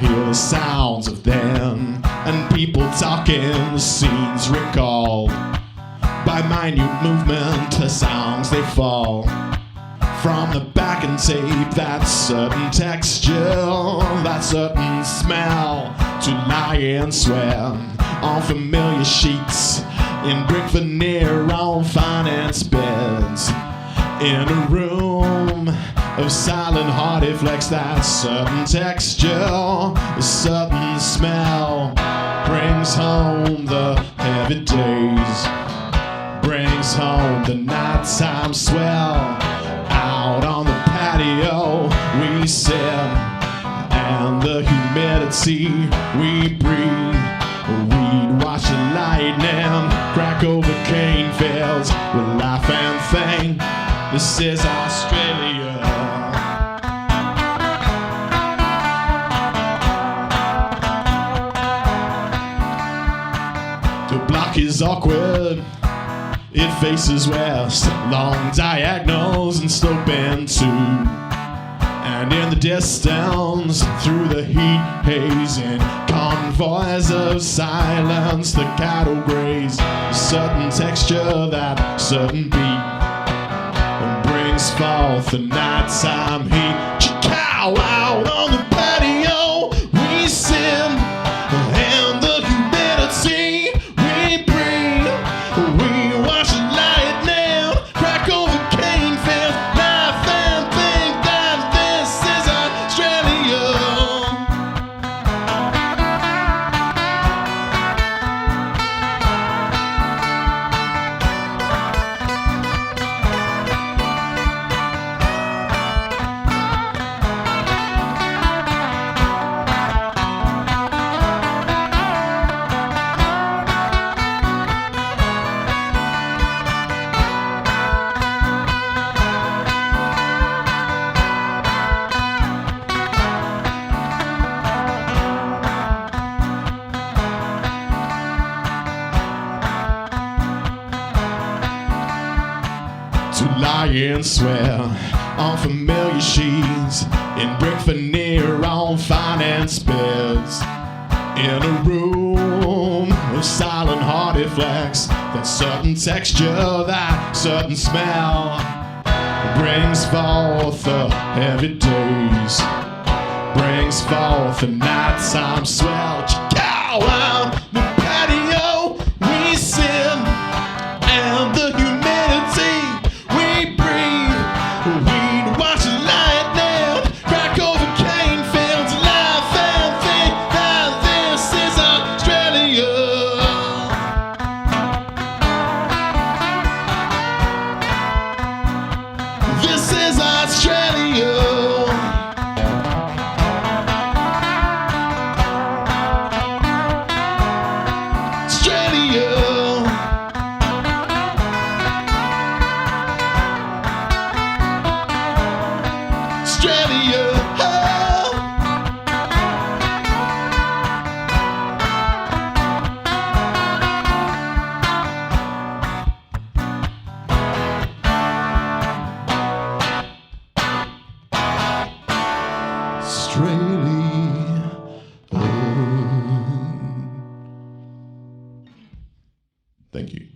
hear the sounds of them, and people talking, the scenes recalled by minute movement to sounds they fall from the back and tape. That certain texture, that certain smell, to lie and swear on familiar sheets, in brick veneer on finance beds, in a room of silent heart reflects that certain texture, a certain smell, brings home the heavy days, brings home the nighttime swell. Out on the patio we sit, and the humidity we breathe. We'd watch the lightning crack over cane fields. We laugh and think this is Australia. The block is awkward, it faces west, long diagonals and sloping too. And in the distance, through the heat haze, in convoys of silence, the cattle graze. A certain texture, that certain beat, brings forth the nighttime heat. Chicow, out on the patio we sit, and the humidity we breathe. We watch the lightning crack over cane fields, laugh and think that this is Australia. To lie and swear on familiar sheets, in brick veneer on finance beds, in a room of silent heart reflects that certain texture, that certain smell, brings forth the heavy days, brings forth the nighttime swell. Chicow, out the patio we sit, and the humidity we breathe. We'd watch the lightning crack over cane fields, laugh and think that this is Australia. This is Australia. Australia, oh. Australia, oh. Thank you.